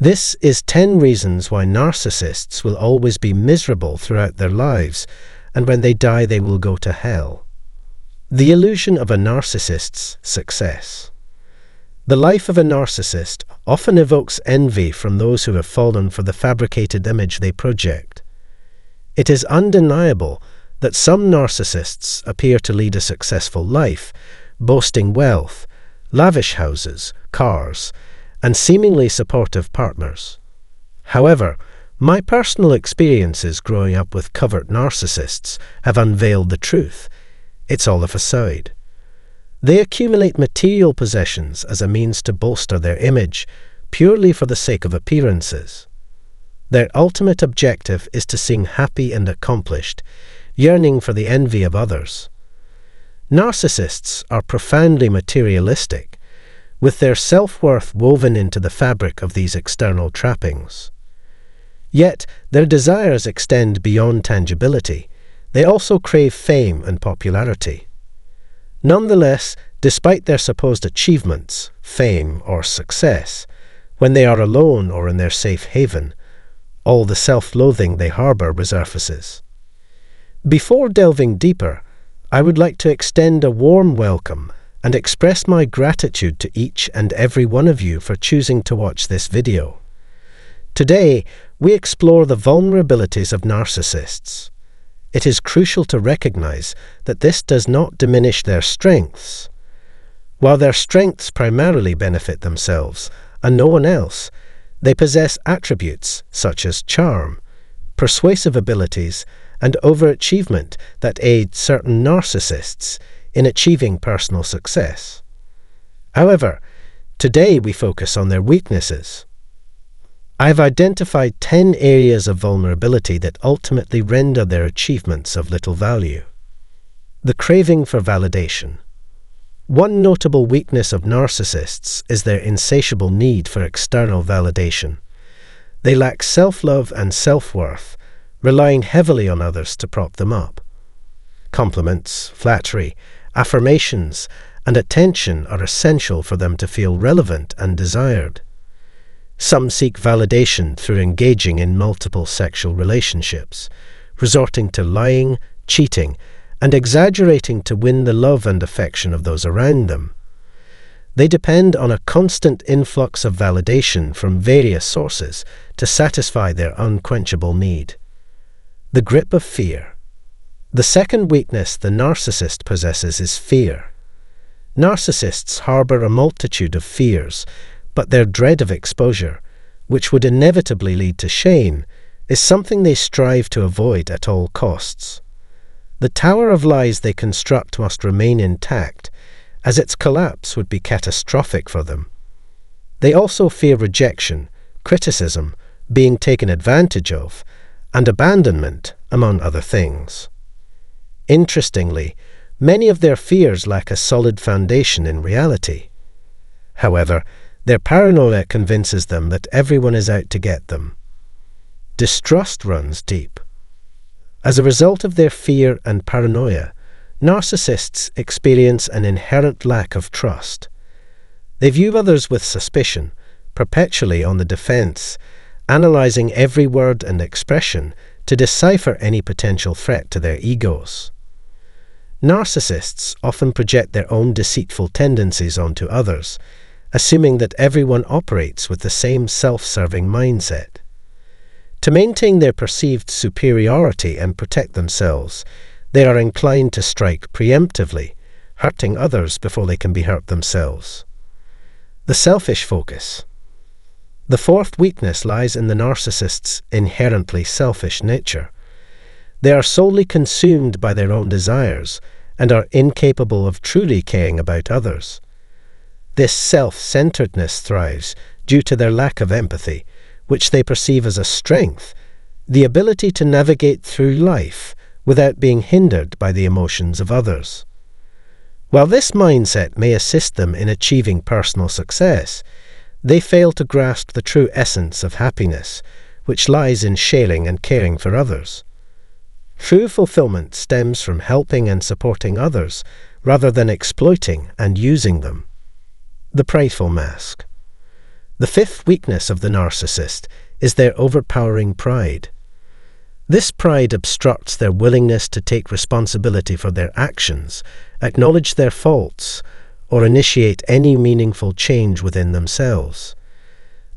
This is 10 reasons why narcissists will always be miserable throughout their lives, and when they die they will go to hell. The illusion of a narcissist's success. The life of a narcissist often evokes envy from those who have fallen for the fabricated image they project. It is undeniable that some narcissists appear to lead a successful life, boasting wealth, lavish houses, cars, and seemingly supportive partners. However, my personal experiences growing up with covert narcissists have unveiled the truth. It's all a façade. They accumulate material possessions as a means to bolster their image, purely for the sake of appearances. Their ultimate objective is to seem happy and accomplished, yearning for the envy of others. Narcissists are profoundly materialistic, with their self-worth woven into the fabric of these external trappings. Yet, their desires extend beyond tangibility. They also crave fame and popularity. Nonetheless, despite their supposed achievements, fame, or success, when they are alone or in their safe haven, all the self-loathing they harbor resurfaces. Before delving deeper, I would like to extend a warm welcome and express my gratitude to each and every one of you for choosing to watch this video. Today, we explore the vulnerabilities of narcissists. It is crucial to recognize that this does not diminish their strengths. While their strengths primarily benefit themselves and no one else, they possess attributes such as charm, persuasive abilities, and overachievement that aid certain narcissists in achieving personal success. However, today we focus on their weaknesses. I have identified 10 areas of vulnerability that ultimately render their achievements of little value. The craving for validation. One notable weakness of narcissists is their insatiable need for external validation. They lack self-love and self-worth, relying heavily on others to prop them up. Compliments, flattery, affirmations, and attention are essential for them to feel relevant and desired. Some seek validation through engaging in multiple sexual relationships, resorting to lying, cheating, and exaggerating to win the love and affection of those around them. They depend on a constant influx of validation from various sources to satisfy their unquenchable need. The grip of fear. The second weakness the narcissist possesses is fear. Narcissists harbor a multitude of fears, but their dread of exposure, which would inevitably lead to shame, is something they strive to avoid at all costs. The tower of lies they construct must remain intact, as its collapse would be catastrophic for them. They also fear rejection, criticism, being taken advantage of, and abandonment, among other things. Interestingly, many of their fears lack a solid foundation in reality. However, their paranoia convinces them that everyone is out to get them. Distrust runs deep. As a result of their fear and paranoia, narcissists experience an inherent lack of trust. They view others with suspicion, perpetually on the defense, analyzing every word and expression to decipher any potential threat to their egos. Narcissists often project their own deceitful tendencies onto others, assuming that everyone operates with the same self-serving mindset. To maintain their perceived superiority and protect themselves, they are inclined to strike preemptively, hurting others before they can be hurt themselves. The selfish focus. The fourth weakness lies in the narcissist's inherently selfish nature. They are solely consumed by their own desires and are incapable of truly caring about others. This self-centeredness thrives due to their lack of empathy, which they perceive as a strength, the ability to navigate through life without being hindered by the emotions of others. While this mindset may assist them in achieving personal success, they fail to grasp the true essence of happiness, which lies in sharing and caring for others. True fulfillment stems from helping and supporting others rather than exploiting and using them. The prideful mask. The fifth weakness of the narcissist is their overpowering pride. This pride obstructs their willingness to take responsibility for their actions, acknowledge their faults, or initiate any meaningful change within themselves.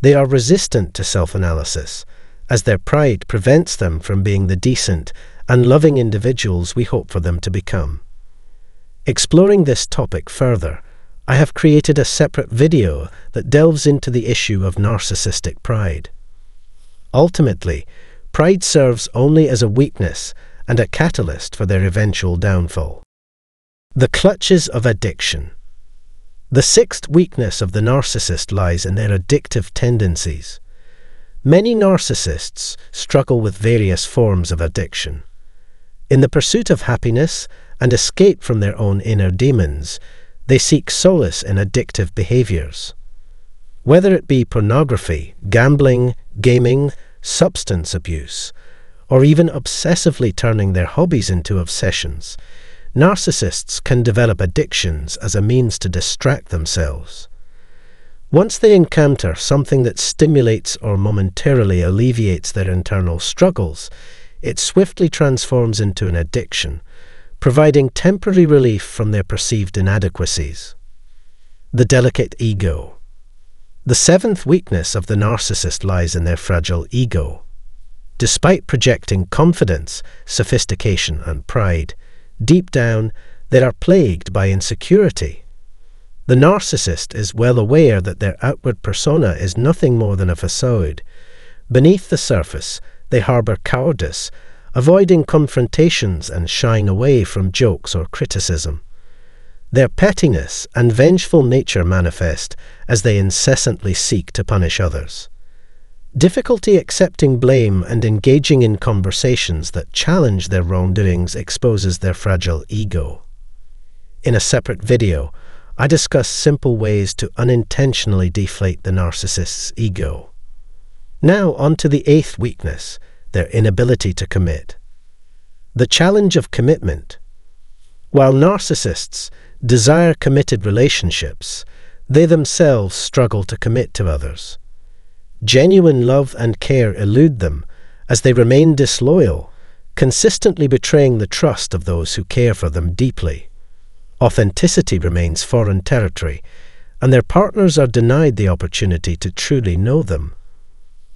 They are resistant to self-analysis, as their pride prevents them from being the decent and loving individuals we hope for them to become. Exploring this topic further, I have created a separate video that delves into the issue of narcissistic pride. Ultimately, pride serves only as a weakness and a catalyst for their eventual downfall. The clutches of addiction. The sixth weakness of the narcissist lies in their addictive tendencies. Many narcissists struggle with various forms of addiction. In the pursuit of happiness and escape from their own inner demons, they seek solace in addictive behaviors. Whether it be pornography, gambling, gaming, substance abuse, or even obsessively turning their hobbies into obsessions, narcissists can develop addictions as a means to distract themselves. Once they encounter something that stimulates or momentarily alleviates their internal struggles, it swiftly transforms into an addiction, providing temporary relief from their perceived inadequacies. The delicate ego. The seventh weakness of the narcissist lies in their fragile ego. Despite projecting confidence, sophistication, and pride, deep down they are plagued by insecurity. The narcissist is well aware that their outward persona is nothing more than a façade. Beneath the surface, they harbour cowardice, avoiding confrontations and shying away from jokes or criticism. Their pettiness and vengeful nature manifest as they incessantly seek to punish others. Difficulty accepting blame and engaging in conversations that challenge their wrongdoings exposes their fragile ego. In a separate video, I discuss simple ways to unintentionally deflate the narcissist's ego. Now on to the eighth weakness, their inability to commit. The challenge of commitment. While narcissists desire committed relationships, they themselves struggle to commit to others. Genuine love and care elude them as they remain disloyal, consistently betraying the trust of those who care for them deeply. Authenticity remains foreign territory, and their partners are denied the opportunity to truly know them.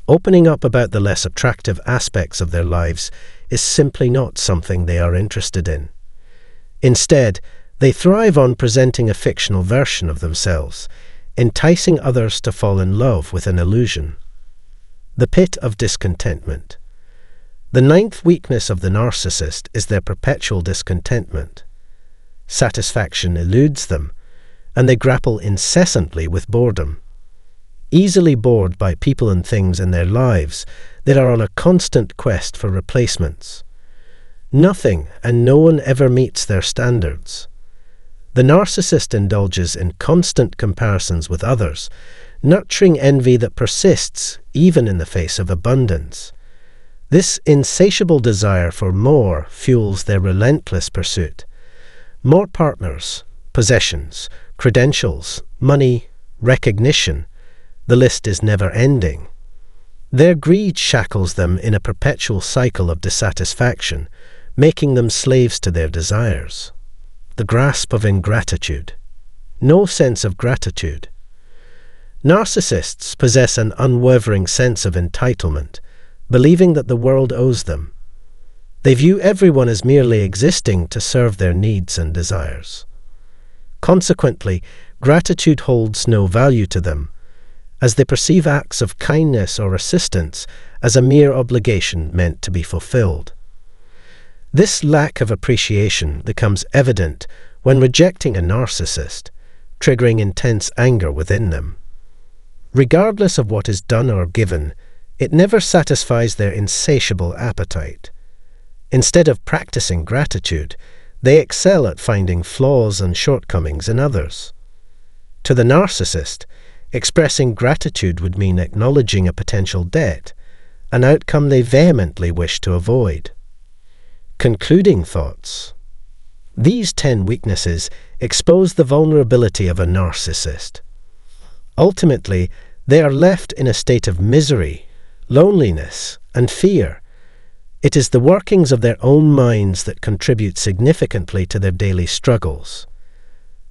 Opening up about the less attractive aspects of their lives is simply not something they are interested in. Instead, they thrive on presenting a fictional version of themselves, enticing others to fall in love with an illusion. The pit of discontentment. The ninth weakness of the narcissist is their perpetual discontentment. Satisfaction eludes them, and they grapple incessantly with boredom. Easily bored by people and things in their lives, they are on a constant quest for replacements. Nothing and no one ever meets their standards. The narcissist indulges in constant comparisons with others, nurturing envy that persists even in the face of abundance. This insatiable desire for more fuels their relentless pursuit. More partners, possessions, credentials, money, recognition. The list is never-ending. Their greed shackles them in a perpetual cycle of dissatisfaction, making them slaves to their desires. The grasp of ingratitude. No sense of gratitude. Narcissists possess an unwavering sense of entitlement, believing that the world owes them. They view everyone as merely existing to serve their needs and desires. Consequently, gratitude holds no value to them, as they perceive acts of kindness or assistance as a mere obligation meant to be fulfilled. This lack of appreciation becomes evident when rejecting a narcissist, triggering intense anger within them. Regardless of what is done or given, it never satisfies their insatiable appetite. Instead of practicing gratitude, they excel at finding flaws and shortcomings in others. To the narcissist, expressing gratitude would mean acknowledging a potential debt, an outcome they vehemently wish to avoid. Concluding thoughts. These 10 weaknesses expose the vulnerability of a narcissist. Ultimately, They are left in a state of misery, loneliness, and fear. It is the workings of their own minds that contribute significantly to their daily struggles.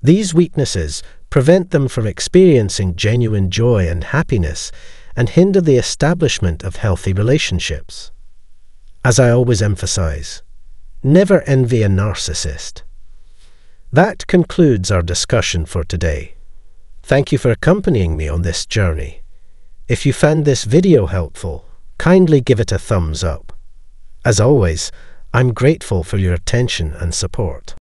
These weaknesses prevent them from experiencing genuine joy and happiness and hinder the establishment of healthy relationships. As I always emphasize, never envy a narcissist. That concludes our discussion for today. Thank you for accompanying me on this journey. If you found this video helpful, kindly give it a thumbs up. As always, I'm grateful for your attention and support.